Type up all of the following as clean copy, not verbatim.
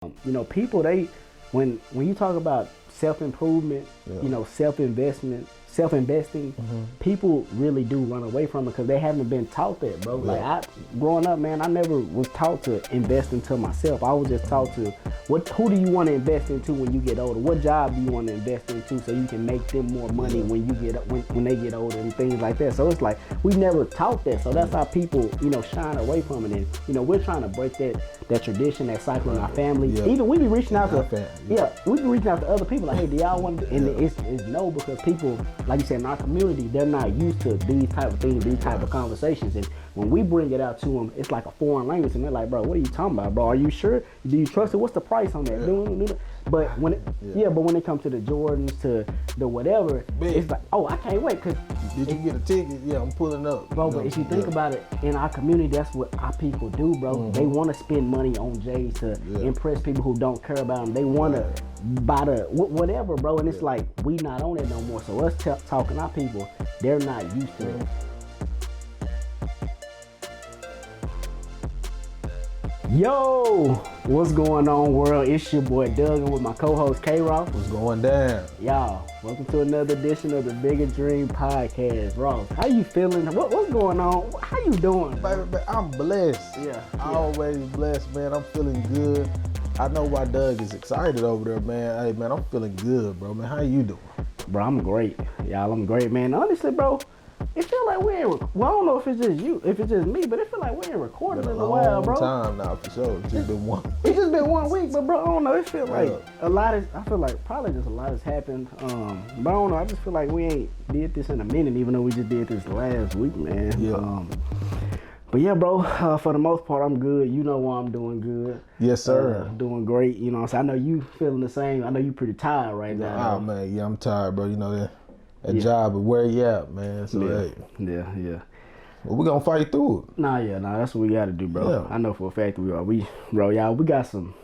People when you talk about self-improvement, self-investing, people really do run away from it because they haven't been taught that, bro. Yeah. Like growing up, man, I never was taught to invest into myself. I was just taught to who do you want to invest into when you get older? What job do you want to invest into so you can make them more money when they get older and things like that. So it's like we never taught that. So that's how people, shine away from it. And we're trying to break that tradition, that cycle in our family. Yeah. Even we be reaching out to family. we be reaching out to other people like, hey, do y'all want to? And it's no, because people, like you said, in our community, they're not used to these type of things, these type of conversations. And when we bring it out to them, it's like a foreign language, and they're like, bro, what are you talking about, bro? Are you sure? Do you trust it? What's the price on that? But when it comes to the Jordans, to the whatever, it's like, oh, I can't wait. Cause did you get a ticket? Yeah, I'm pulling up. Bro, but if you think about it, in our community, that's what our people do, bro. They want to spend money on J's to impress people who don't care about them. They want to buy the whatever, bro. And it's like, we not on it no more. So us talking our people, they're not used to it. Yo, what's going on, world? It's your boy Doug with my co-host K-Ross. What's going down? Y'all, welcome to another edition of the Bigger Dream Podcast. Ross, how you feeling? What's going on? How you doing? Baby, I'm blessed. Yeah. Always blessed, man. I'm feeling good. I know why Doug is excited over there, man. Hey, man, I'm feeling good, bro. Man, how you doing? Bro, I'm great. Y'all, I'm great, man. Honestly, bro, it feel like we ain't. Well, I don't know if it's just you, if it's just me, but it feel like we ain't recorded in a while, bro. Time now, for sure. It's just been one. It's just been 1 week, but bro, I don't know. It feel like I feel like probably just a lot has happened. But I don't know. I just feel like we ain't did this in a minute, even though we just did this last week, man. Yeah. But yeah, bro, for the most part, I'm good. You know why I'm doing good. Yes, sir. Doing great. You know what I'm saying? I know you feeling the same. I know you pretty tired right now. Oh, man, yeah, I'm tired, bro. You know that job, but where you at, man? So, hey. Yeah. Well, we're going to fight through it. Nah, that's what we got to do, bro. Yeah. I know for a fact we are. We got some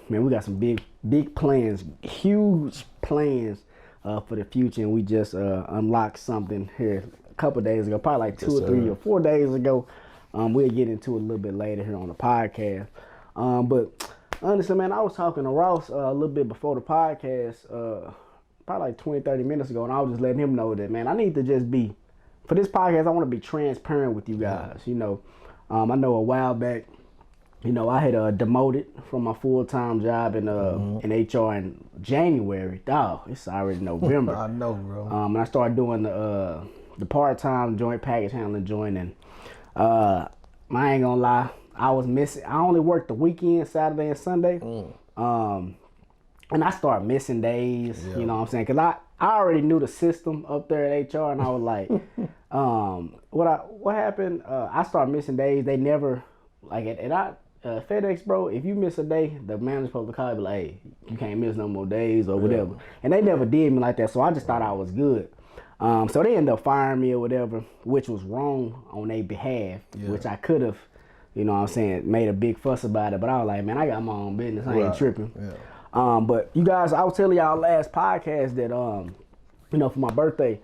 big plans, huge plans for the future, and we just unlocked something here a couple days ago, probably like 2 or 3 or 4 days ago. We'll get into it a little bit later here on the podcast. But honestly, man, I was talking to Ross a little bit before the podcast, probably like 20, 30 minutes ago, and I was just letting him know that, man, I need to just be, for this podcast, I want to be transparent with you guys. Yeah. I know a while back, I had demoted from my full-time job in HR in January. Dog, it's already November. I know, bro. And I started doing the part-time joint package handling joint, and I ain't gonna lie, I was missing. I only worked the weekend, Saturday and Sunday. And I started missing days, you know what I'm saying? Cause I already knew the system up there at HR, and I was like, what happened? I started missing days. They never, like at FedEx, bro, if you miss a day, the manager's supposed to call you, like, hey, you can't miss no more days or whatever. And they never did me like that, so I just thought I was good. So they ended up firing me or whatever, which was wrong on their behalf, which I could have, made a big fuss about it. But I was like, man, I got my own business. I ain't tripping. Yeah. But you guys, I was telling y'all last podcast that, for my birthday,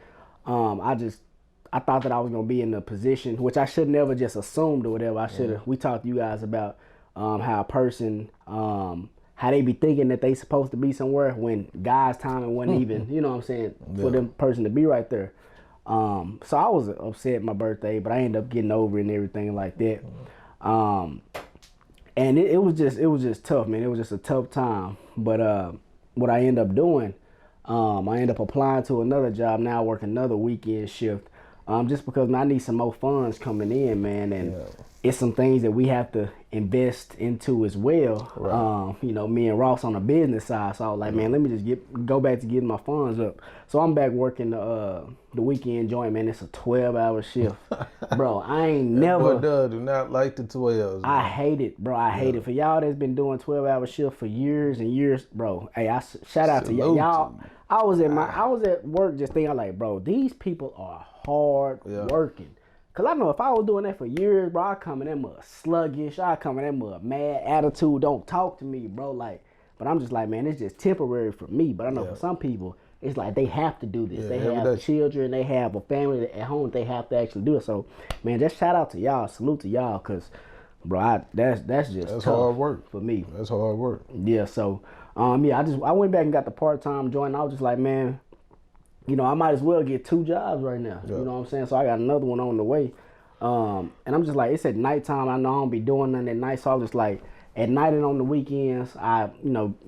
I thought that I was going to be in a position, which I should never just assumed or whatever. I should have, we talked to you guys about how a person, how they be thinking that they supposed to be somewhere when God's timing wasn't even, for them person to be right there. So I was upset my birthday, but I ended up getting over it and everything like that. And it was just tough, man. It was just a tough time. But what I ended up doing, I ended up applying to another job now, I work another weekend shift. Just because, man, I need some more funds coming in, man, and it's some things that we have to invest into as well. Right. Me and Ross on the business side, so I was like, man, let me just go back to getting my funds up. So I'm back working the weekend joint, man. It's a 12-hour shift, bro. I ain't never. Boy, do not like the 12s. I hate it, bro. I hate it. For y'all that's been doing 12-hour shift for years and years, bro. Hey, shout out to y'all. I was at work just thinking like, bro, these people are hard working. Cause I know if I was doing that for years, bro, I come in that mud sluggish, I come in that mud mad, attitude, don't talk to me, bro. Like, but I'm just like, man, it's just temporary for me. But I know for some people, it's like they have to do this. They have children, they have a family at home, they have to actually do it. So, man, just shout out to y'all, salute to y'all, cause bro, that's just That's tough hard work for me. That's hard work. Yeah, so I went back and got the part-time joint. And I was just like, man, I might as well get 2 jobs right now. Yeah. You know what I'm saying? So I got another one on the way. And I'm just like, it's at nighttime. I know I don't be doing nothing at night, so I was just like, at night and on the weekends, I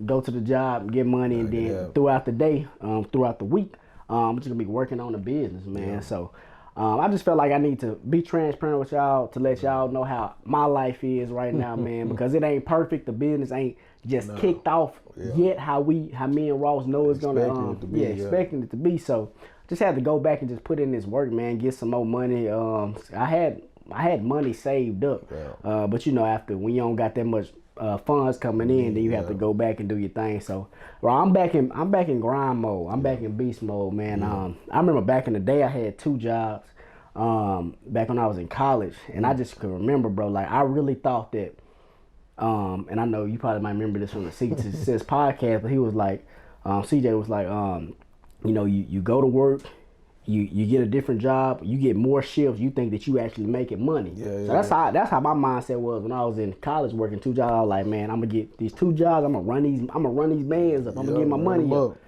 go to the job, get money, and then throughout the day, throughout the week, I'm just gonna be working on the business, man. Yeah. So I just felt like I need to be transparent with y'all to let y'all know how my life is right now, man, because it ain't perfect. The business ain't just kicked off yet. How me and Ross know it's gonna expecting it to be. So just had to go back and just put in this work, man, get some more money. I had money saved up, but after when you don't got that much funds coming in, then you have to go back and do your thing. So, bro, I'm back in grind mode. I'm back in beast mode, man. I remember back in the day I had 2 jobs. Back when I was in college, and I just could remember, bro. Like I really thought that, and I know you probably might remember this from the Success podcast, but he was like, CJ was like, you go to work. You get a different job, you get more shifts, you think that you actually making money. So that's how my mindset was when I was in college working 2 jobs. I was like, man, I'm gonna get these 2 jobs, I'm gonna run these bands up, I'm gonna get my money up.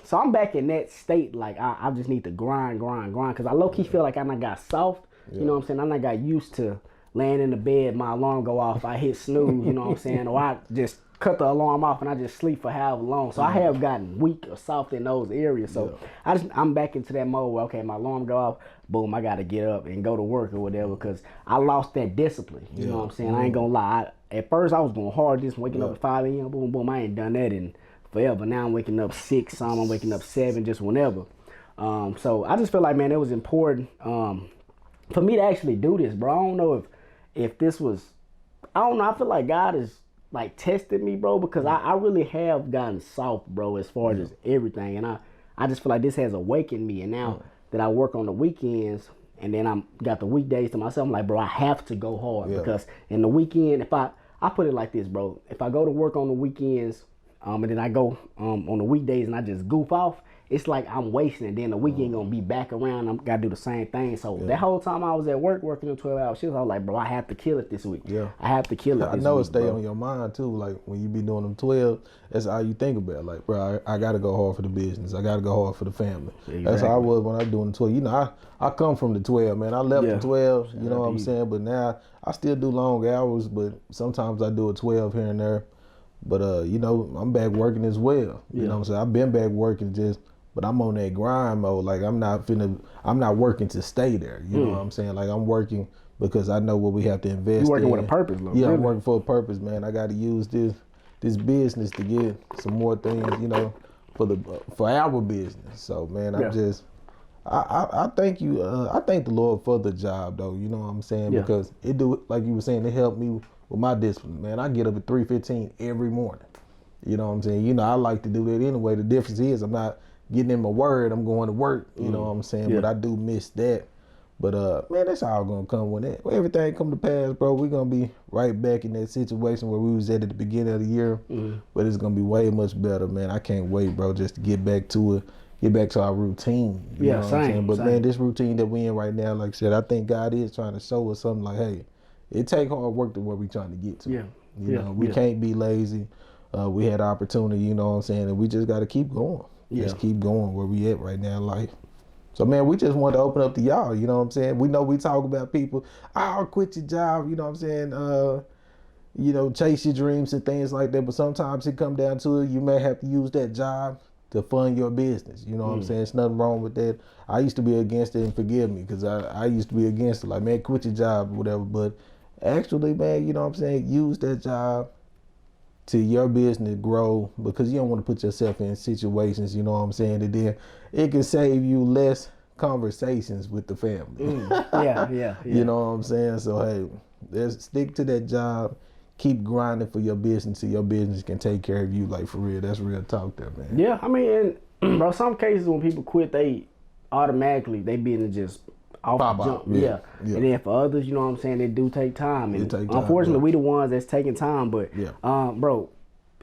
So I'm back in that state, like I just need to grind, because I low-key feel like I done got soft, you know what I'm saying? I done got used to laying in the bed, my alarm go off, I hit snooze, you know what I'm saying? Or I just cut the alarm off and I just sleep for however long. So I have gotten weak or soft in those areas. So I'm back into that mode where, okay, my alarm go off, boom, I got to get up and go to work or whatever, because I lost that discipline. You know what I'm saying? I ain't gonna lie. At first I was going hard, just waking up at 5 a.m., boom, boom. I ain't done that in forever. Now I'm waking up 6, some I'm waking up 7, just whenever. So I just feel like, man, it was important for me to actually do this, bro. I don't know if this was, I don't know. I feel like God is like tested me, bro, because I really have gotten soft, bro, as far as everything. And I just feel like this has awakened me. And now that I work on the weekends and then I'm got the weekdays to myself, I'm like, bro, I have to go hard because in the weekend, if I put it like this, bro, if I go to work on the weekends and then I go on the weekdays and I just goof off, it's like I'm wasting it. Then the weekend gonna be back around. I'm gotta do the same thing. So that whole time I was at work working in 12-hour shifts, I was like, bro, I have to kill it this week. I have to kill it. I know it stay on your mind too. Like when you be doing them 12, that's how you think about it. Like, bro, I gotta go hard for the business. I gotta go hard for the family. Exactly. That's how I was when I was doing the 12. I come from the 12, man. I left the 12. You know what I'm saying? But now I still do long hours, but sometimes I do a 12 here and there. But I'm back working as well. You know what I'm saying? I've been back working but I'm on that grind mode. Like I'm not working to stay there. You know what I'm saying? Like I'm working because I know what we have to invest in. You're working with a purpose, though. Yeah, I'm working for a purpose, man. I got to use this business to get some more things, for our business. So, man, I thank you. I thank the Lord for the job, though. You know what I'm saying? Yeah. Because like you were saying, it helped me with my discipline, man. I get up at 3:15 every morning. You know what I'm saying? I like to do that anyway. The difference is I'm not getting in my word, I'm going to work, you know what I'm saying? But I do miss that. But man, that's all gonna come when everything come to pass, bro. We're gonna be right back in that situation where we was at the beginning of the year. But it's gonna be way much better, man. I can't wait, bro, just to get back to it, get back to our routine. You know what I'm saying? But man, this routine that we in right now, like I said, I think God is trying to show us something like, hey, it take hard work to where we trying to get to. We can't be lazy. We had opportunity, you know what I'm saying, and we just gotta keep going. Just keep going where we at right now in life. So, man, we just want to open up to y'all, you know what I'm saying? We know we talk about people, I'll quit your job, you know what I'm saying? Chase your dreams and things like that. But sometimes it come down to it, you may have to use that job to fund your business. You know what I'm saying? There's nothing wrong with that. I used to be against it, and forgive me, because I used to be against it. Like, man, quit your job or whatever. But actually, man, you know what I'm saying? Use that job to your business grow, because you don't want to put yourself in situations, you know what I'm saying, and then it can save you less conversations with the family. You know what I'm saying? So hey, stick to that job, keep grinding for your business so your business can take care of you, like for real. That's real talk there, man. Yeah, I mean, bro, some cases when people quit, they automatically, they business just off the jump. Yeah. And then for others, you know what I'm saying, it do take time. And unfortunately, we the ones that's taking time. But bro,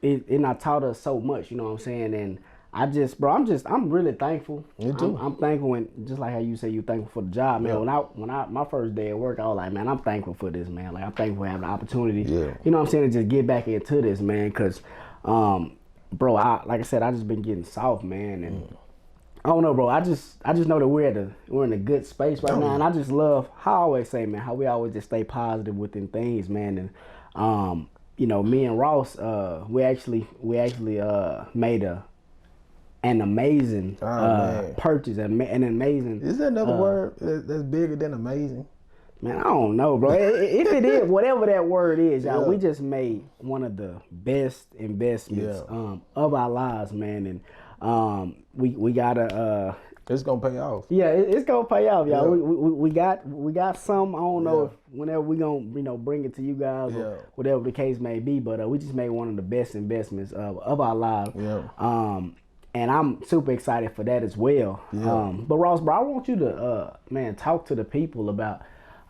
it not taught us so much, you know what I'm saying? And I'm really thankful. Me too. I'm thankful, and just like how you say you thankful for the job, man. Yeah. When I my first day at work, I was like, man, I'm thankful for this, man. Like I'm thankful for having the opportunity. Yeah. You know what I'm saying, to just get back into this, man. Cause, bro, like I said, I just been getting soft, man, and I don't know, bro. I just know that we're in a good space right now, and I just love how I always say, man, how we always just stay positive within things, man. And you know, me and Ross, we actually made an amazing purchase, an amazing. Is there another word that's bigger than amazing? Man, I don't know, bro. If it is, whatever that word is, y'all, we just made one of the best investments of our lives, man. And we gotta. It's gonna pay off. Yeah, it's gonna pay off, y'all. Yeah. We got some. I don't know if whenever we gonna bring it to you guys or whatever the case may be, but we just made one of the best investments of our lives. Yeah. And I'm super excited for that as well. Yeah. But Ross, bro, I want you to man, talk to the people about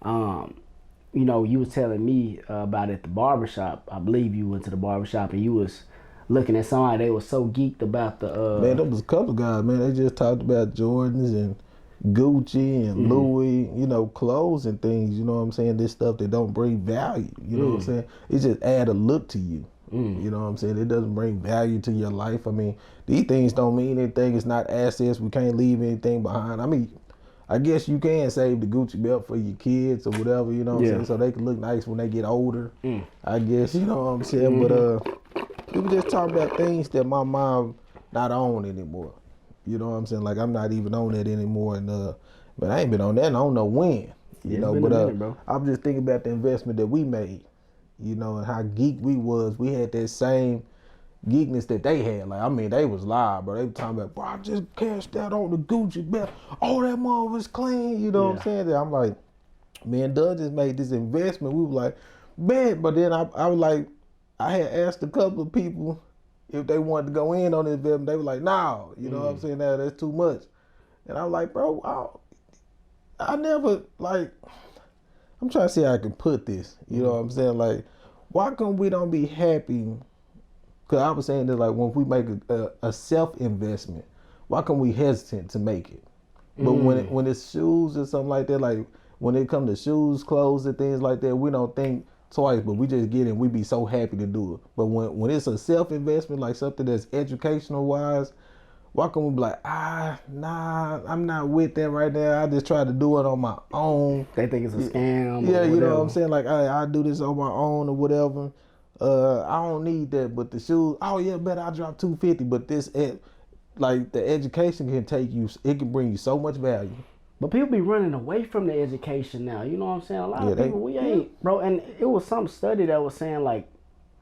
you know, you was telling me about at the barbershop. I believe you went to the barbershop and you was looking at somebody, they was so geeked about the man, there was a couple guys, man, they just talked about Jordans and Gucci and Louis, you know, clothes and things, you know what I'm saying? This stuff that don't bring value, you know what I'm saying? It just add a look to you. You know what I'm saying? It doesn't bring value to your life. I mean, these things don't mean anything. It's not assets. We can't leave anything behind. I mean, I guess you can save the Gucci belt for your kids or whatever, you know what I'm saying? So they can look nice when they get older. I guess, you know what I'm saying? But people just talk about things that my mom not on anymore. You know what I'm saying? Like, I'm not even on that anymore. And but I ain't been on that and I don't know when. You know, but I'm just thinking about the investment that we made. You know, and how geek we was. We had that same geekness that they had. Like, I mean, they was live, bro. They were talking about, bro, I just cashed out on the Gucci belt. Oh, that mother was clean. You know what I'm saying? I'm like, man, Doug just made this investment. We were like, man. But then I was like, I had asked a couple of people if they wanted to go in on this investment. They were like, no. You know what I'm saying? Nah, that's too much. And I was like, bro, I never, like, I'm trying to see how I can put this. You know what I'm saying? Like, why come we don't be happy? Because I was saying that, like, when we make a self-investment, why come we hesitant to make it? But when it's shoes or something like that, like, when it comes to shoes, clothes, and things like that, we don't think twice, but we just get it and we be so happy to do it. But when it's a self-investment, like something that's educational-wise, why can't we be like, nah, I'm not with that right now. I just try to do it on my own. They think it's a scam. Yeah, you know what I'm saying? Like, I do this on my own or whatever. I don't need that. But the shoes, oh yeah, better I drop $250. But this, like, the education can take you, it can bring you so much value. But people be running away from the education now. You know what I'm saying? A lot of people, we ain't, bro. And it was some study that was saying, like,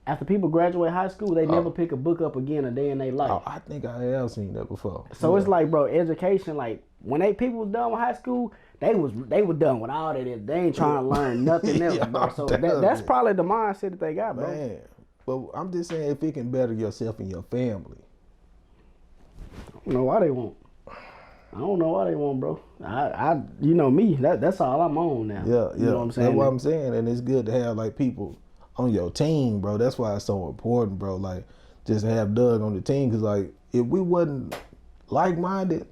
after people graduate high school, they never pick a book up again a day in their life. Oh, I think I have seen that before. So it's like, bro, education, like, when people was done with high school, they were done with all that. They ain't trying to learn nothing else, bro. So that's probably the mindset that they got, bro. Man, but I'm just saying, if it can better yourself and your family. I don't know why they won't. I don't know why they won't, bro. I you know me, that's all I'm on now. Yeah. You know what I'm saying? That's what I'm saying, and it's good to have, like, people on your team, bro. That's why it's so important, bro. Like, just have Doug on the team, because, like, if we wasn't like-minded,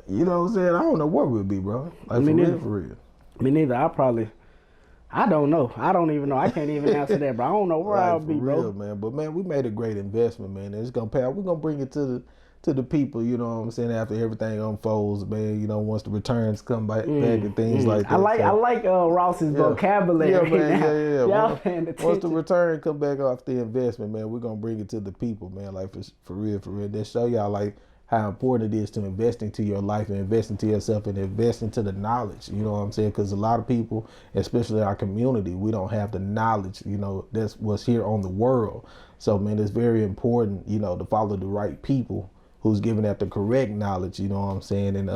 you know what I'm saying, I don't know where we'd be, bro. Like, for real. Me neither. I don't know. I don't even know. I can't even answer that, bro. I don't know where I'll be, bro. Man. But, man, we made a great investment, man. And it's going to pay off. We're going to bring it to the people, you know what I'm saying, after everything unfolds, man, you know, once the returns come back and things like that. I like Ross's vocabulary. Yeah, man, yeah. Once the return come back off the investment, man, we're going to bring it to the people, man, like, for real. Then show y'all, like, how important it is to invest into your life and invest into yourself and invest into the knowledge, you know what I'm saying? Because a lot of people, especially our community, we don't have the knowledge, you know, that's what's here on the world. So, man, it's very important, you know, to follow the right people who's giving out the correct knowledge, you know what I'm saying? And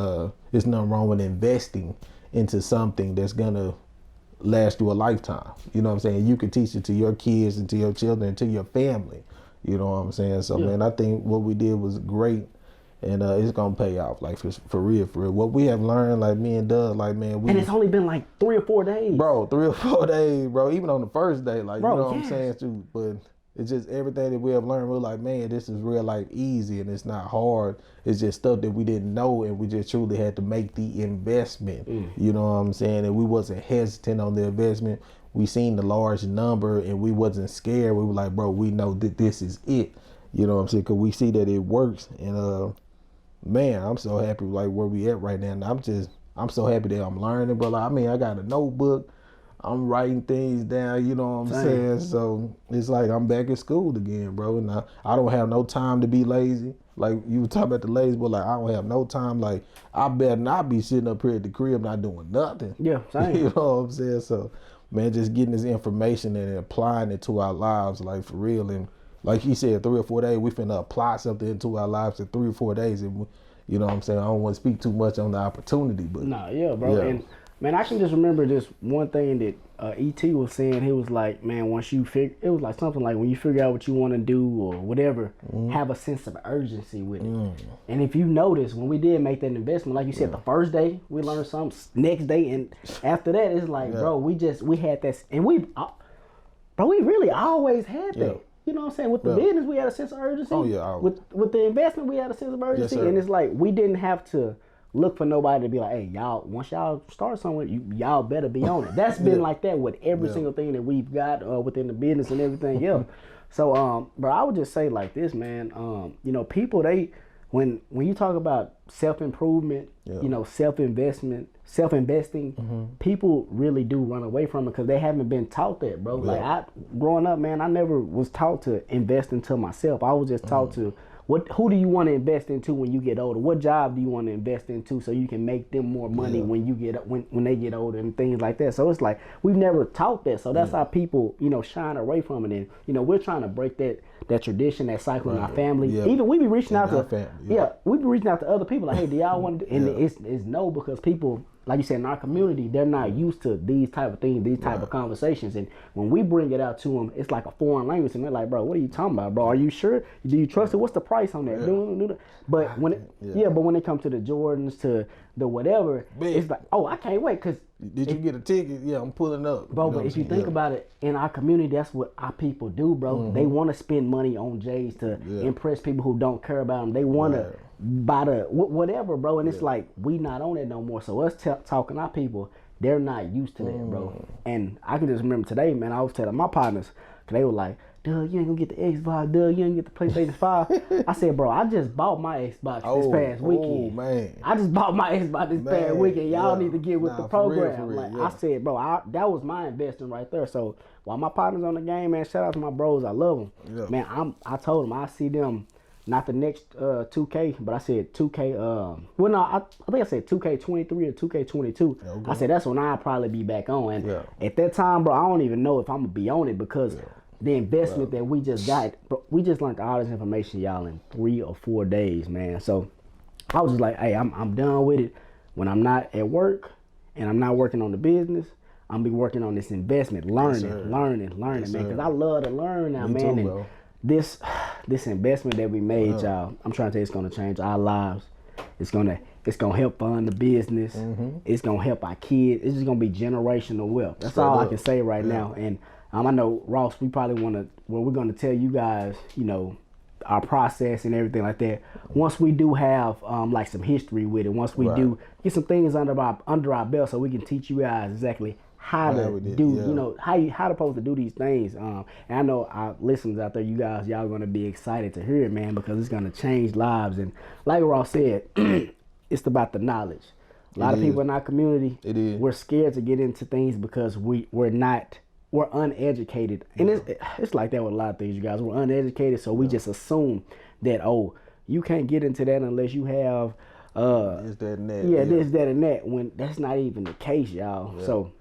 there's nothing wrong with investing into something that's gonna last you a lifetime. You know what I'm saying? You can teach it to your kids and to your children and to your family. You know what I'm saying? So, man, I think what we did was great, and it's gonna pay off, like, for real. What we have learned, like, me and Doug, like, man, and it's only been like 3 or 4 days. Bro, 3 or 4 days, bro. Even on the first day, like, bro, you know what I'm saying, too. But It's just everything that we have learned. We're like, man, this is real life easy and it's not hard. It's just stuff that we didn't know, and we just truly had to make the investment. You know what I'm saying? And we wasn't hesitant on the investment. We seen the large number and we wasn't scared. We were like, bro, we know that this is it. You know what I'm saying? Because we see that it works. And man, I'm so happy like where we at right now. And I'm so happy that I'm learning, bro. Like, I mean, I got a notebook. I'm writing things down, you know what I'm saying? So it's like I'm back at school again, bro. And I don't have no time to be lazy. Like you were talking about the lazy, but like I don't have no time. Like I better not be sitting up here at the crib not doing nothing. Yeah, same. You know what I'm saying? So, man, just getting this information and applying it to our lives, like for real. And like you said, 3 or 4 days, we finna apply something into our lives in 3 or 4 days. And you know what I'm saying? I don't want to speak too much on the opportunity, but yeah, bro. Yeah. And man, I can just remember this one thing that E.T. was saying. He was like, man, once you figure, it was like something like when you figure out what you want to do or whatever, have a sense of urgency with it. And if you notice, when we did make that investment, like you said, the first day we learned something, next day, and after that, it's like, bro, we had that, and we really always had that. You know what I'm saying? With the business, we had a sense of urgency. Oh yeah. With the investment, we had a sense of urgency, and it's like we didn't have to look for nobody to be like, hey, y'all, once y'all start somewhere, y'all better be on it. That's been like that with every single thing that we've got within the business and everything else. So, bro, I would just say like this, man. You know, people, when you talk about self-improvement, you know, self-investing, people really do run away from it because they haven't been taught that, bro. Like growing up, man, I never was taught to invest into myself. I was just taught to who do you want to invest into when you get older? What job do you want to invest into so you can make them more money when you get when they get older and things like that? So it's like we've never taught that. So that's how people, you know, shine away from it. And you know, we're trying to break that tradition, that cycle in our family. Even we be reaching out to family, we be reaching out to other people like, hey, do y'all want to do? And it's no, because people, like you said, in our community, they're not used to these type of things, these type of conversations. And when we bring it out to them, it's like a foreign language. And they're like, bro, what are you talking about, bro? Are you sure? Do you trust it? What's the price on that? But when it comes to the Jordans, to the whatever, it's like, oh, I can't wait. Because did you get a ticket? Yeah, I'm pulling up. Bro, but if you think about it, in our community, that's what our people do, bro. They want to spend money on J's to impress people who don't care about them. They want to buy the whatever, bro. And it's like, we not on it no more. So us talking to our people, they're not used to that, bro. And I can just remember today, man, I was telling my partners, because they were like, Doug, you ain't gonna get the Xbox, Doug, you ain't get the PlayStation 5. I said, bro, I just bought my Xbox this past weekend. Man. I just bought my Xbox this past weekend. Y'all need to get with the program. For real, I said, bro, that was my investment right there. So while my partners on the game, man, shout out to my bros. I love them. Man, I told them I see them, not the next 2K, but I said 2K. Well, no, I think I said 2K23 or 2K22. Okay. I said that's when I'll probably be back on. And at that time, bro, I don't even know if I'm gonna be on it because the investment that we just got, bro, we just learned all this information, y'all, in 3 or 4 days, man. So I was just like, hey, I'm done with it. When I'm not at work and I'm not working on the business, I'm be working on this investment, learning, man. Because I love to learn now, man. Too, and bro. This investment that we made, y'all, I'm trying to tell you, it's gonna change our lives. It's gonna help fund the business. It's gonna help our kids. It's just gonna be generational wealth. That's all I can say right now. And I know, Ross, we're going to tell you guys, you know, our process and everything like that. Once we do have like some history with it, once we do get some things under our belt, so we can teach you guys exactly how to do, you know, how to supposed to do these things. And I know our listeners out there, y'all going to be excited to hear it, man, because it's going to change lives. And like Ross said, it's about the knowledge. A lot of people in our community, we're scared to get into things because we're uneducated. And it's like that with a lot of things, you guys. We're uneducated, so we just assume that, oh, you can't get into that unless you have this, that, and that. This, that, and that, when that's not even the case, y'all. So,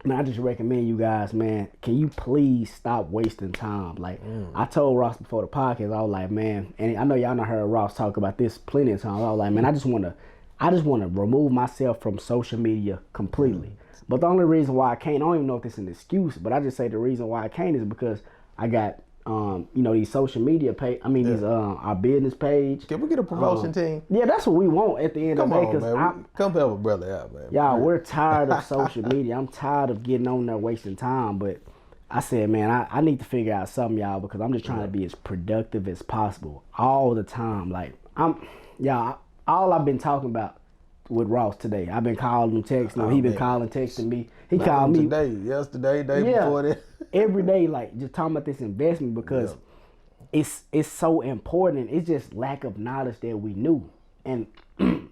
man, I just recommend you guys, man, can you please stop wasting time? Like, I told Ross before the podcast, I was like, man, and I know y'all not heard Ross talk about this plenty of times. I was like, man, I just want to remove myself from social media completely. But the only reason why I can't, I don't even know if it's an excuse, but I just say the reason why I can't is because I got, you know, these social media page. I mean, these our business page. Can we get a promotion team? Yeah, that's what we want at the end of the day. Come help a brother out, man. Y'all, we're tired of social media. I'm tired of getting on there wasting time. But I said, man, I need to figure out something, y'all, because I'm just trying to be as productive as possible all the time. Like all I've been talking about with Ross today. I've been calling him, texting him. He been calling, texting me. He called me today, yesterday, day before that. Every day, like just talking about this investment because it's so important. It's just lack of knowledge that we knew. And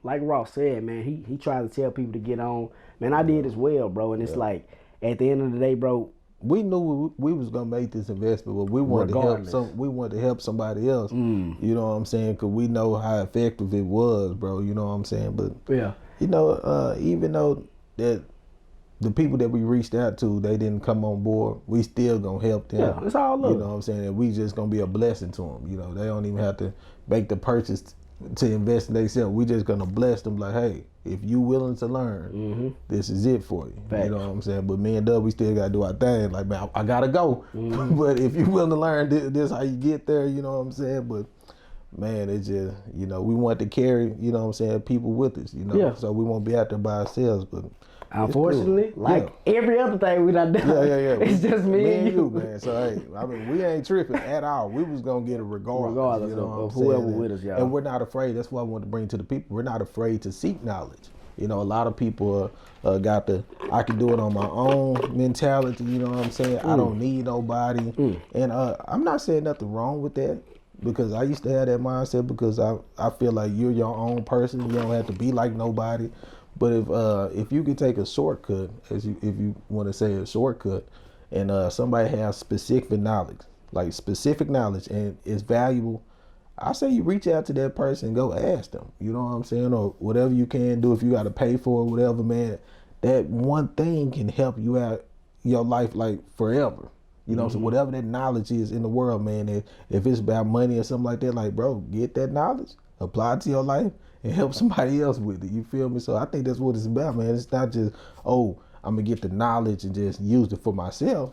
like Ross said, man, he tried to tell people to get on. Man, I did as well, bro. And it's like at the end of the day, bro, we knew we was gonna make this investment, but we wanted to help somebody else. You know what I'm saying? Because we know how effective it was, bro. You know what I'm saying? But you know, even though that the people that we reached out to, they didn't come on board, we still gonna help them. Yeah, it's all love. You know what I'm saying? And we just gonna be a blessing to them. You know, they don't even have to make the purchase to invest in themselves. We just gonna bless them like, hey, if you willing to learn, this is it for you. Facts. You know what I'm saying? But me and Doug, we still gotta do our thing. Like, man, I gotta go. But if you willing to learn, this how you get there. You know what I'm saying? But man, it just, you know, we want to carry, you know what I'm saying, people with us. You know, so we won't be out there by ourselves. But unfortunately, cool. Every other thing we done done. It's just me and you, man. So hey, I mean, we ain't tripping at all. We was gonna get it regardless you know of whoever with us, y'all. And we're not afraid. That's what I want to bring to the people. We're not afraid to seek knowledge. You know, a lot of people got the I can do it on my own mentality. You know what I'm saying? I don't need nobody. And I'm not saying nothing wrong with that. Because I used to have that mindset because I feel like you're your own person. You don't have to be like nobody. But if you could take a shortcut, if you want to say a shortcut, and somebody has specific knowledge, and it's valuable, I say you reach out to that person and go ask them. You know what I'm saying? Or whatever you can do. If you got to pay for it, whatever, man, that one thing can help you out your life like forever. You know, so whatever that knowledge is in the world, man, if it's about money or something like that, like, bro, get that knowledge, apply it to your life, and help somebody else with it. You feel me? So I think that's what it's about, man. It's not just, oh, I'm going to get the knowledge and just use it for myself.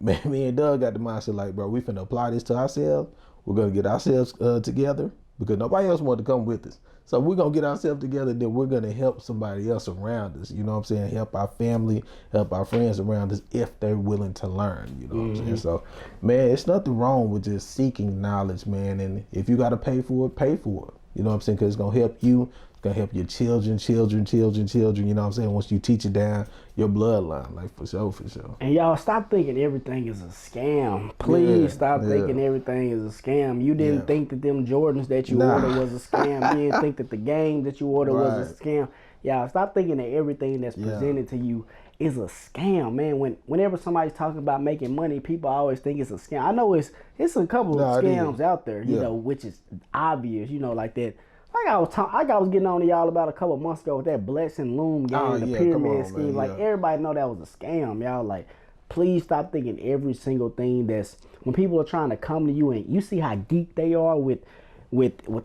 Man, me and Doug got the mindset like, bro, we finna apply this to ourselves. We're going to get ourselves together because nobody else wanted to come with us. So we're going to get ourselves together, then we're going to help somebody else around us. You know what I'm saying? Help our family, help our friends around us if they're willing to learn. You know what I'm saying? So, man, it's nothing wrong with just seeking knowledge, man. And if you got to pay for it, pay for it. You know what I'm saying? Because it's going to help you. It's going to help your children. You know what I'm saying? Once you teach it down your bloodline, like for sure. And y'all stop thinking everything is a scam. Please stop thinking everything is a scam. You didn't think that them Jordans that you ordered was a scam. You didn't think that the game that you ordered was a scam. Y'all stop thinking that everything that's presented to you is a scam, man. Whenever somebody's talking about making money, people always think it's a scam. I know it's a couple of scams out there, you know, which is obvious, you know, like that. Like I was getting on to y'all about a couple of months ago with that Blessing Loom game, the pyramid scheme. Man, like everybody know that was a scam, y'all. Like, please stop thinking every single thing that's when people are trying to come to you and you see how geek they are with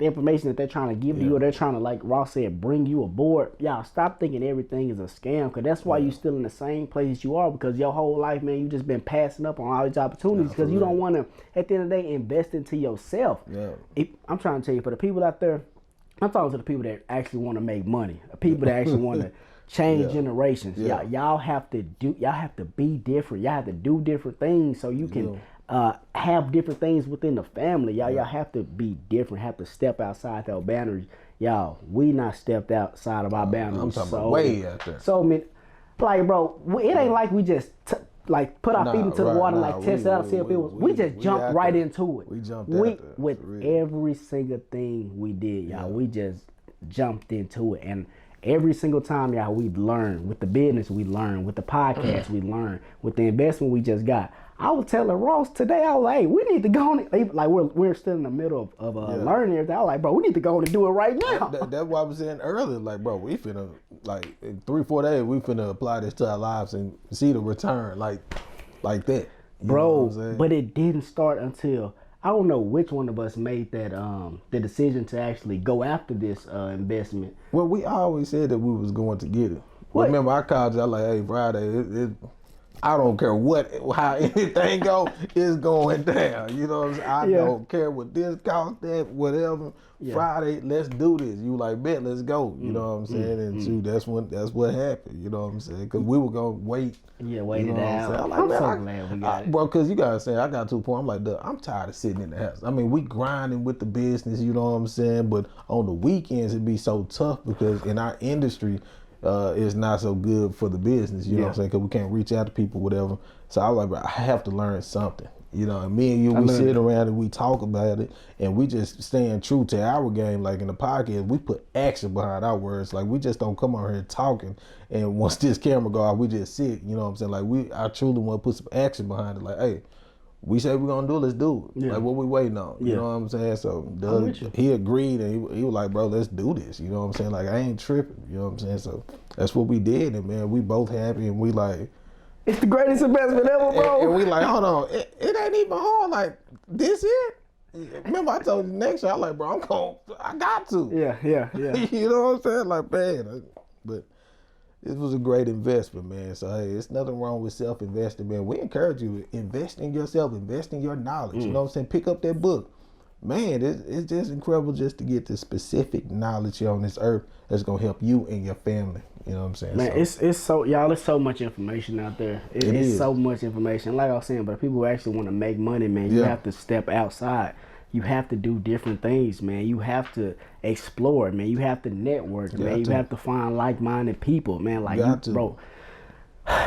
information that they're trying to give to you, or they're trying to, like Ross said, bring you aboard. Y'all stop thinking everything is a scam, because that's why you're still in the same place you are, because your whole life, man, you just been passing up on all these opportunities because you don't want to, at the end of the day, invest into yourself. I'm trying to tell you, for the people out there, I'm talking to the people that actually want to make money, the people that actually want to change generations. Y'all have to be different. Y'all have to do different things so you can have different things within the family. Y'all have to be different, have to step outside their boundaries. Y'all, we not stepped outside of our boundaries. I'm talking about way out there. So, I mean, like, bro, it ain't like we just put our feet into the water, test it out, see if it was. We just jumped right into it. We jumped out with every single thing we did, y'all. We just jumped into it, and every single time, y'all, we learned. With the business, we learned. With the podcast, we learned. With the investment we just got. I was telling Ross today, I was like, hey, we need to go on it. Like, we're still in the middle of learning everything. I was like, bro, we need to go on and do it right now. That's what I was saying earlier. Like, bro, we finna, like, in 3-4 days, we finna apply this to our lives and see the return, like that. Bro, but it didn't start until, I don't know which one of us made that the decision to actually go after this investment. Well, we always said that we was going to get it. Remember, I called you, I was like, hey, Friday, I don't care how anything go, it's going down. You know what I'm saying? I don't care what this cost, that, whatever. Friday, let's do this. You like, bet, let's go. You know what I'm saying? And shoot, that's what happened. You know what I'm saying? Because we were gonna wait. Yeah, wait it out. I'm so glad we got it. Bro, because you gotta say, I got to a point. I'm like, dude, I'm tired of sitting in the house. I mean, we grinding with the business. You know what I'm saying? But on the weekends, it'd be so tough because in our industry. It's not so good for the business, you know what I'm saying? Because we can't reach out to people, whatever. So I was like, bro, I have to learn something, you know. And me and you, we sit around and we talk about it, and we just staying true to our game. Like in the podcast, we put action behind our words. Like we just don't come on here talking, and once this camera go out, we just sit. You know what I'm saying? Like I truly want to put some action behind it. Like, hey. We said we're gonna do it, let's do it. Like what we waiting on. You know what I'm saying? So Doug, he agreed and he was like, bro, let's do this. You know what I'm saying? Like I ain't tripping. You know what I'm saying? So that's what we did, and man, we both happy and we like it's the greatest investment ever, bro. And we like, hold on, it ain't even hard. Like this it? Remember I told you next year, I like, bro, I got to. Yeah. You know what I'm saying? Like, man, but it was a great investment, man. So, hey, it's nothing wrong with self-investing, man. We encourage you to invest in yourself, invest in your knowledge. You know what I'm saying? Pick up that book. Man, it's just incredible just to get the specific knowledge here on this earth that's going to help you and your family. You know what I'm saying? Man, it's so, y'all, there's so much information out there. It's so much information. Like I was saying, but people who actually want to make money, man, you have to step outside. You have to do different things, man. You have to explore, man. You have to network, man. You have to find like-minded people, man. Like, bro,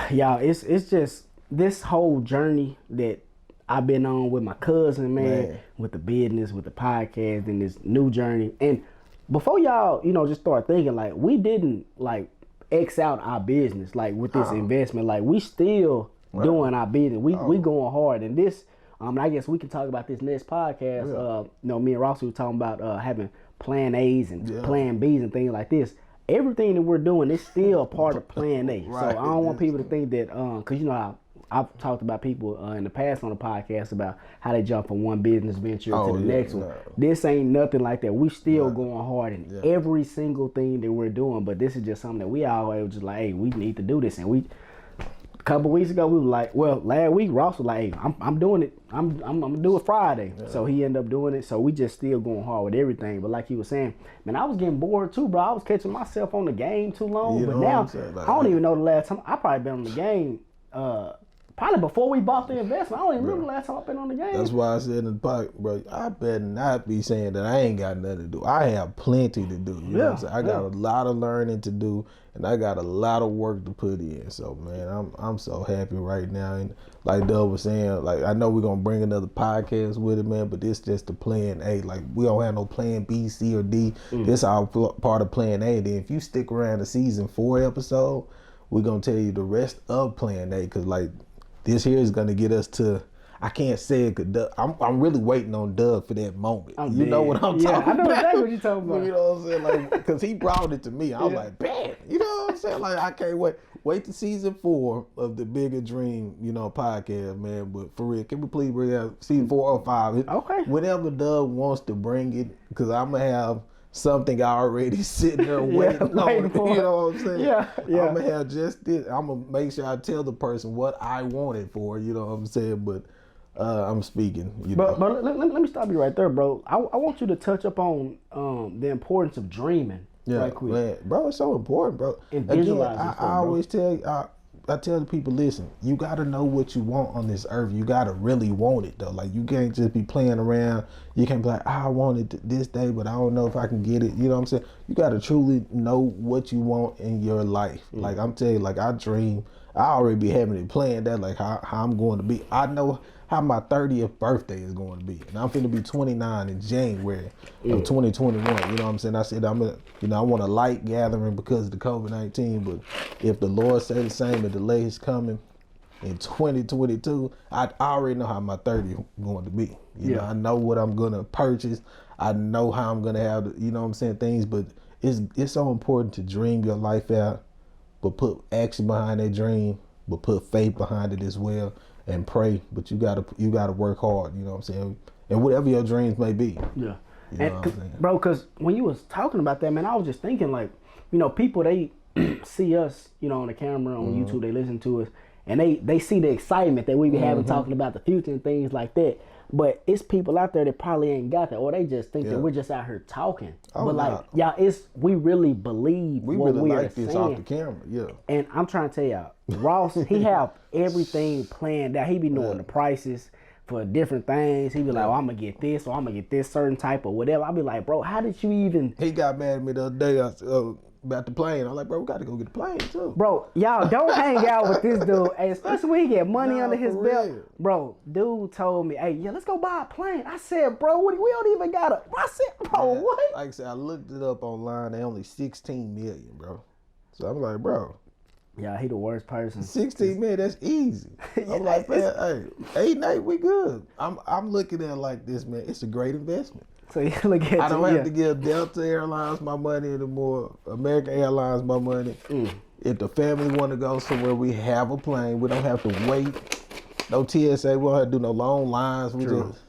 y'all, it's just this whole journey that I've been on with my cousin, man, with the business, with the podcast, and this new journey. And before y'all, just start thinking, like, we didn't, like, X out our business, like, with this investment. Like, we still doing our business. We going hard. And this... I guess we can talk about this next podcast. Me and Ross were talking about having plan A's and plan B's and things like this. Everything that we're doing is still a part of plan A. So I don't want people to think that, because I've talked about people in the past on the podcast about how they jump from one business venture to the next one. This ain't nothing like that. We still going hard in every single thing that we're doing, but this is just something that we always just like, hey, we need to do this. And a couple weeks ago, we were like, last week, Ross was like, hey, I'm doing it. I'm going to do it Friday. So he ended up doing it. So we just still going hard with everything. But like he was saying, man, I was getting bored too, bro. I was catching myself on the game too long. But now, I don't even know the last time. I probably been on the game probably before we bought the investment. I don't even remember the last time I've been on the game. That's why I said in the podcast, bro, I better not be saying that I ain't got nothing to do. I have plenty to do. You know what I'm saying? I got a lot of learning to do, and I got a lot of work to put in. So, man, I'm so happy right now. And like Doug was saying, like, I know we're going to bring another podcast with it, man, but this just the plan A. Like, we don't have no plan B, C, or D. This all part of plan A. Then if you stick around the season 4 episode, we're going to tell you the rest of plan A, because, like, this here is going to get us to, I can't say it, because I'm really waiting on Doug for that moment. You know what I'm talking about? I know exactly what you're talking about. You know what I'm saying? Like, because he brought it to me. I was like, bam. You know what I'm saying? Like, I can't wait. Wait to season 4 of the Bigger Dream, podcast, man. But for real, can we please bring out season 4 or 5? Okay. Whenever Doug wants to bring it, because I'm going to have something already sitting there waiting on, for you know what I'm saying? Yeah. I'm gonna have just this. I'm gonna make sure I tell the person what I want it for, you know what I'm saying? But I'm speaking, But let me stop you right there, bro. I want you to touch up on the importance of dreaming right quick. Man, bro, it's so important, bro. And visualizing. Again, I always tell I tell the people, listen, you got to know what you want on this earth. You got to really want it, though. Like, you can't just be playing around. You can't be like, I want it this day, but I don't know if I can get it. You know what I'm saying? You got to truly know what you want in your life. Like, I'm telling you, like, I dream. I already be having it planned that, like, how I'm going to be. I know how my 30th birthday is going to be. And I'm finna be 29 in January of 2021. You know what I'm saying? I said, I want a light gathering because of the COVID-19, but if the Lord say the same, the delay is coming in 2022, I already know how my 30 is going to be. You know, I know what I'm going to purchase. I know how I'm going to have, you know what I'm saying, things, but it's so important to dream your life out, but put action behind that dream, but put faith behind it as well. And pray, but you gotta work hard. You know what I'm saying? And whatever your dreams may be. Yeah, you know what I'm saying? Bro. Because when you was talking about that, man, I was just thinking, like, people, they see us, on the camera on YouTube, they listen to us, and they see the excitement that we be having talking about the future and things like that. But it's people out there that probably ain't got that, or they just think that we're just out here talking. But like, y'all, we really believe what really we like are this saying. off the camera, And I'm trying to tell y'all, Ross, he have everything planned out. He be knowing the prices for different things. He be like, I'm gonna get this, or I'm gonna get this certain type or whatever. I be like, bro, how did you even? He got mad at me the other day about the plane. I'm like, bro, we got to go get the plane too. Bro, y'all don't hang out with this dude, especially when he get money under his belt. Real. Bro, dude told me, hey, let's go buy a plane. I said, bro, we don't even got a. I said, bro, what? Like I said, I looked it up online. They only 16 million, bro. So I'm like, bro. Yeah, he the worst person. 16 million, that's easy. I'm like, man, hey, 8 and 8, we good. I'm looking at it like this, man. It's a great investment. So you look at I don't have to give Delta Airlines my money anymore, American Airlines my money. If the family want to go somewhere, we have a plane. We don't have to wait. No TSA. We don't have to do no long lines. We just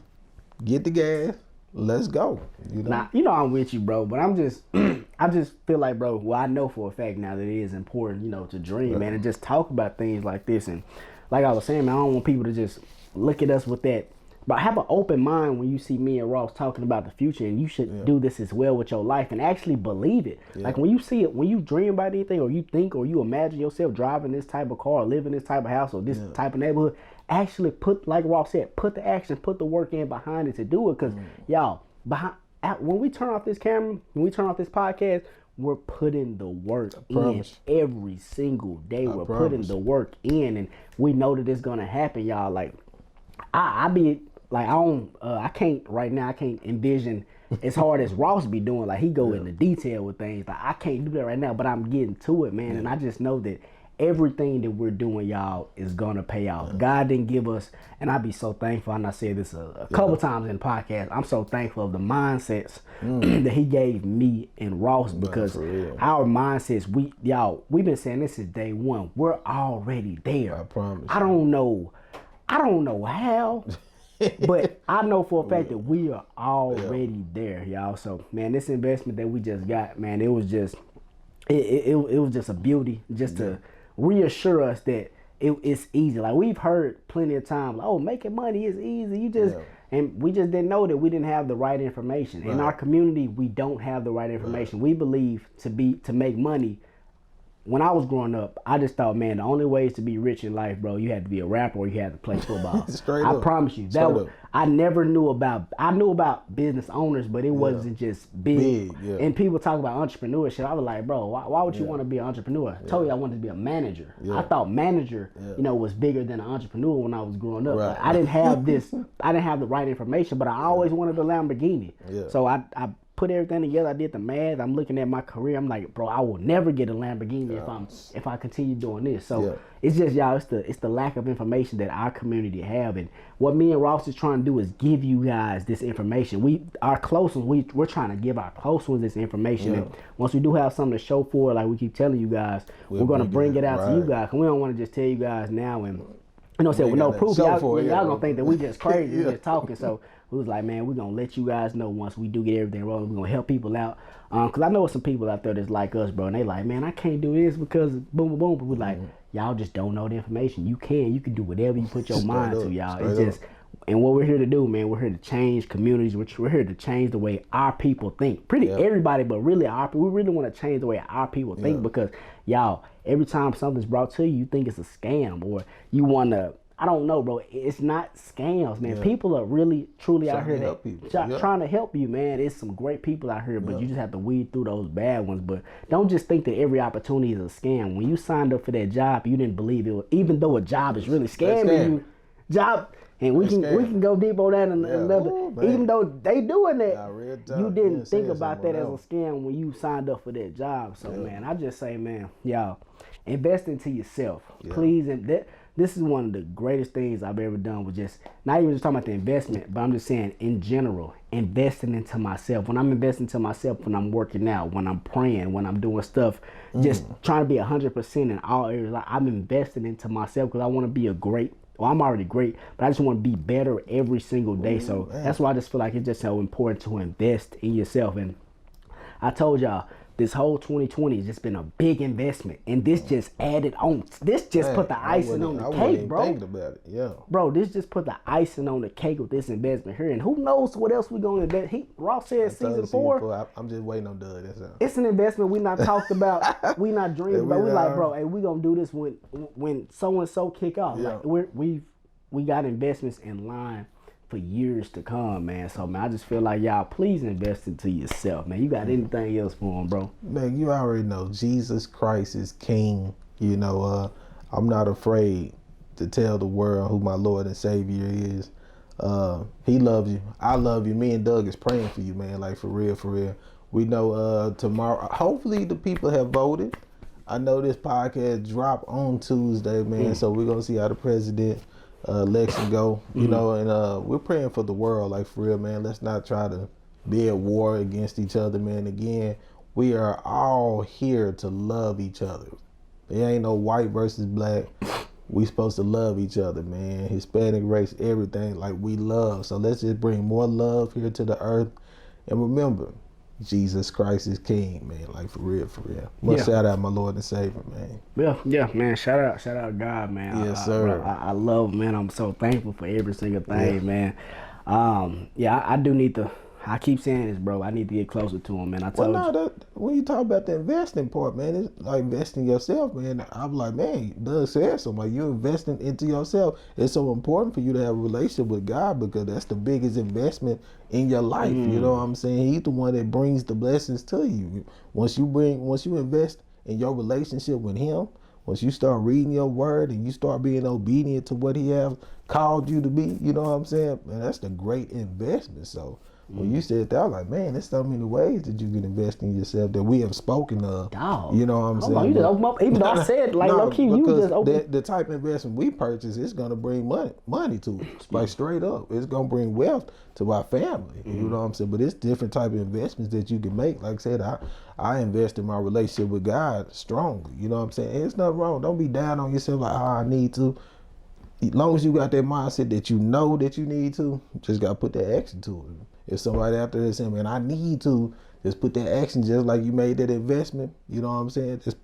get the gas. Let's go. You know? Nah, you know I'm with you, bro. But I'm just, I just feel like, bro. Well, I know for a fact now that it is important, you know, to dream, man, and just talk about things like this. And like I was saying, man, I don't want people to just look at us with that. But have an open mind when you see me and Ross talking about the future, and you should do this as well with your life and actually believe it. Like when you see it, when you dream about anything, or you think, or you imagine yourself driving this type of car, or living this type of house, or this type of neighborhood, actually put, like Ross said, put the action, put the work in behind it to do it. Because y'all, when we turn off this camera, when we turn off this podcast, we're putting the work in every single day. We're putting the work in, and we know that it's gonna happen, y'all. Like I be. Like I can't right now. I can't envision as hard as Ross be doing. Like he go into detail with things. Like I can't do that right now, but I'm getting to it, man. And I just know that everything that we're doing, y'all, is gonna pay off. God didn't give us, and I be so thankful. And I said this a couple times in the podcast. I'm so thankful of the mindsets that He gave me and Ross, because our mindsets, we've been saying this since day one. We're already there. I promise. I don't know how. But I know for a fact that we are already there, y'all. So, man, this investment that we just got, man, it was just a beauty just to reassure us that it's easy. Like we've heard plenty of times, like, oh, making money is easy. You just and we just didn't know that we didn't have the right information. In our community, we don't have the right information. We believe to make money. When I was growing up, I just thought, man, the only ways to be rich in life, bro, you had to be a rapper or you had to play football. I promise you. I never knew about, I knew about business owners, but it wasn't just big. And people talk about entrepreneurship. I was like, bro, why would you want to be an entrepreneur? I told you I wanted to be a manager. I thought manager, was bigger than an entrepreneur when I was growing up. Like, I didn't have I didn't have the right information, but I always wanted a Lamborghini. So I put everything together. I did the math. I'm looking at my career. I'm like, bro, I will never get a Lamborghini if I continue doing this. So it's just, y'all, it's the lack of information that our community have, and what me and Ross is trying to do is give you guys this information. Our close ones, we're trying to give our close ones this information, and once we do have something to show for it, like we keep telling you guys, we're gonna bring it out to you guys. And we don't want to just tell you guys now and with no proof. Y'all gonna think that we just crazy, just talking. So we was like, man, we're going to let you guys know once we do get everything rolling. We're going to help people out. Because I know some people out there that's like us, bro. And they like, man, I can't do this because boom, boom, boom. But we're like, y'all just don't know the information. You can do whatever you put your mind to, y'all. It's just, and what we're here to do, man, we're here to change communities. We're here to change the way our people think. Everybody, but really we really want to change the way our people think, because, y'all, every time something's brought to you, you think it's a scam, or you want to, I don't know, bro. It's not scams, man. People are really, truly out here trying to help you, man. It's some great people out here, but you just have to weed through those bad ones. But don't just think that every opportunity is a scam. When you signed up for that job, you didn't believe it was, even though a job is really scamming you. And we can go deep on that in another. Even though they doing that, you didn't think about that as a scam when you signed up for that job. So, man, I just say, man, y'all, invest into yourself, please. And this is one of the greatest things I've ever done, with just, not even just talking about the investment, but I'm just saying in general, investing into myself. When I'm investing into myself, when I'm working out, when I'm praying, when I'm doing stuff, just trying to be 100% in all areas. Like, I'm investing into myself because I want to be I'm already great, but I just want to be better every single day. That's why I just feel like it's just so important to invest in yourself. And I told y'all, this whole 2020 has just been a big investment, and this just added on. This just put the icing on the cake, bro. Thinking about it, yeah. Bro, this just put the icing on the cake with this investment here, and who knows what else we're gonna invest. Ross said season 4. I'm just waiting on Doug. That's all. It's an investment we not talked about, we not dreamed about. We like, bro, hey, we gonna do this when so and so kick off. Yeah. Like we got investments in line for years to come, man. So, man, I just feel like y'all please invest into yourself, man. You got anything else for them, bro? Man, you already know Jesus Christ is King. You know, I'm not afraid to tell the world who my Lord and Savior is. He loves you. I love you. Me and Doug is praying for you, man. Like, for real, for real. We know tomorrow, hopefully the people have voted. I know this podcast drop on Tuesday, man. So we're going to see how the president election go, you know, and we're praying for the world, like, for real, man. Let's not try to be at war against each other, man. Again, we are all here to love each other. There ain't no white versus black. We supposed to love each other, man. Hispanic race, everything, like, we love. So let's just bring more love here to the earth. And remember, Jesus Christ is King, man. Like, for real, for real. Much shout out my Lord and Savior, man. Yeah, man. Shout out God, man. Yes, sir. I love, man. I'm so thankful for every single thing, man. I do need to. I keep saying this, bro. I need to get closer to him, man. I told you. When you talk about the investing part, man, it's like investing yourself, man. I'm like, man, Doug said something. Like, you're investing into yourself. It's so important for you to have a relationship with God because that's the biggest investment in your life. You know what I'm saying? He's the one that brings the blessings to you. Once you invest in your relationship with Him, once you start reading your word and you start being obedient to what He has called you to be, you know what I'm saying? Man, that's the great investment. So when you said that, I was like, man, there's so many ways that you can invest in yourself that we have spoken of. Dog. You know what I'm saying? You just open up, even though I said, like, low key, you just open. The type of investment we purchase is going to bring money to us, like, straight up. It's going to bring wealth to our family. You know what I'm saying? But it's different type of investments that you can make. Like I said, I invest in my relationship with God strongly. You know what I'm saying? It's nothing wrong. Don't be down on yourself like, I need to. As long as you got that mindset that you know that you need to, just got to put that action to it. If somebody out there is saying, man, I need to, just put that action just like you made that investment. You know what I'm saying? Just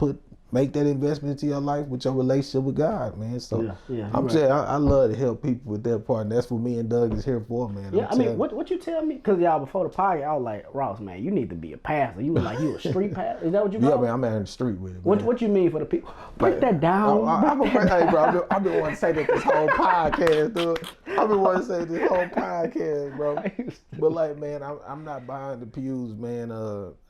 make that investment into your life with your relationship with God, man. So I'm saying I love to help people with that part, and that's what me and Doug is here for, man. Yeah, I mean, what you tell me? Because y'all before the podcast, I was like, Ross, man, you need to be a pastor. You was like, you a street pastor? Is that what you? Yeah, man, I'm out in the street with it. What you mean for the people? Break that down. Hey, bro, I've been wanting to say that this whole podcast, dude. I've been wanting to say this whole podcast, bro. But like, man, I'm not behind the pews, man.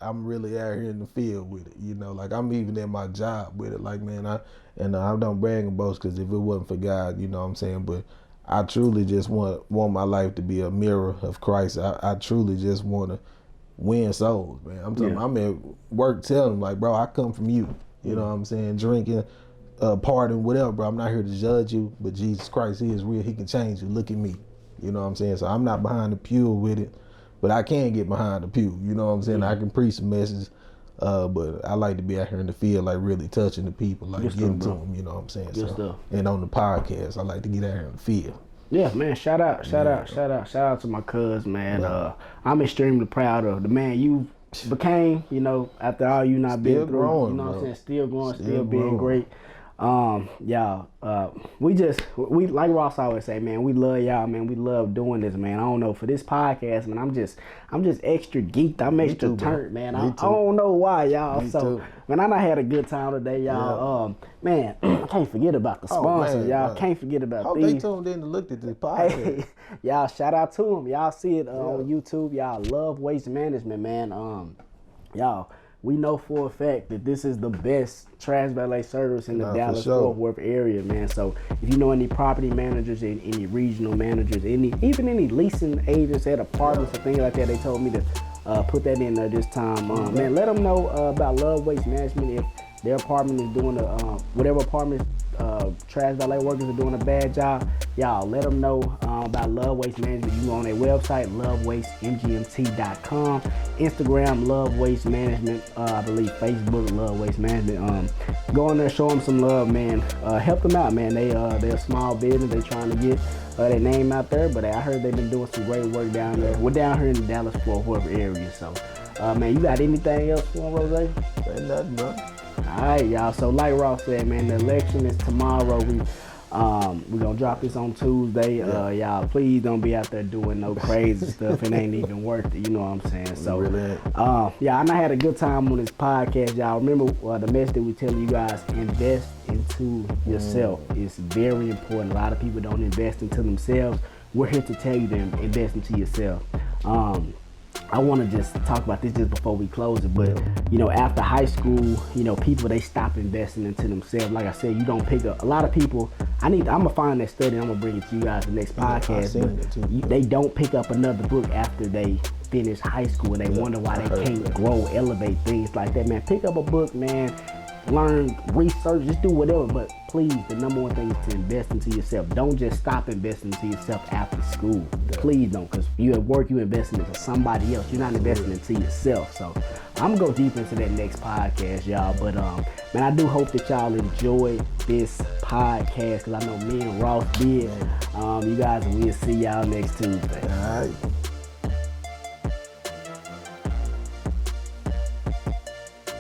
I'm really out here in the field with it. You know, like, I'm even in my job with it. Like, man, I don't brag and boast because if it wasn't for God, you know what I'm saying. But I truly just want my life to be a mirror of Christ. I truly just want to win souls, man. I'm at work telling them, like, bro, I come from you. You know what I'm saying? Drinking, partying, whatever, bro. I'm not here to judge you, but Jesus Christ, He is real. He can change you. Look at me. You know what I'm saying? So I'm not behind the pew with it, but I can get behind the pew. You know what I'm saying? I can preach some messages, but I like to be out here in the field, like, really touching the people, like, getting to them. You know what I'm saying? So, and on the podcast, I like to get out here in the field. Yeah, man. Shout out to my cuz, man. I'm extremely proud of the man you became. You know, after all you not been through. Growing, you know what I'm saying? Still growing, still growing. being great. Y'all, we like Ross always say, man, we love y'all, man. We love doing this, man. I don't know, for this podcast, man, I'm just extra geeked. I'm extra turned, man. I don't know why, y'all. Man, I done had a good time today, y'all. Man, I can't forget about the sponsors, y'all. Can't forget about these. They tuned in and looked at this podcast. Hey, y'all, shout out to them. Y'all see it on YouTube. Y'all love Waste Management, man. Y'all, we know for a fact that this is the best trash valet service in the Dallas-Fort Worth area, man. So if you know any property managers, any regional managers, even any leasing agents at apartments or things like that, they told me to put that in there this time. Man, let them know about Love Waste Management. If their apartment is doing whatever apartment trash valet workers are doing a bad job, y'all let them know about Love Waste Management. You can go on their website, lovewastemgmt.com, Instagram, Love Waste Management, I believe Facebook, Love Waste Management. Go on there, show them some love, man. Help them out, man. They're a small business. They're trying to get their name out there, but I heard they've been doing some great work down there. We're down here in the Dallas-Fort Worth area, so Man, you got anything else for him, Rose? Ain't nothing, bro. Alright, y'all. So like Ross said, man, the election is tomorrow. We're gonna drop this on Tuesday. Y'all, please don't be out there doing no crazy stuff. It ain't even worth it. You know what I'm saying? So, Really? yeah, and I had a good time on this podcast, y'all. Remember the message that we tell you guys: invest into yourself. It's very important. A lot of people don't invest into themselves. We're here to tell you to invest into yourself. I want to just talk about this just before we close it, but you know, after high school, you know, people, they stop investing into themselves. Like I said, you don't pick up a lot of people. I'm gonna find that study. I'm gonna bring it to you guys the next podcast. But they don't pick up another book after they finish high school, and they wonder why they can't grow, elevate, things like that. Man, pick up a book, man. Learn, research, just do whatever, but please, the number one thing is to invest into yourself. Don't just stop investing into yourself after school. Please don't, because you at work, you investing into somebody else. You're not investing into yourself. So I'm gonna go deep into that next podcast, y'all. But man, I do hope that y'all enjoyed this podcast, because I know me and Ross did. You guys, and we'll see y'all next Tuesday. All right.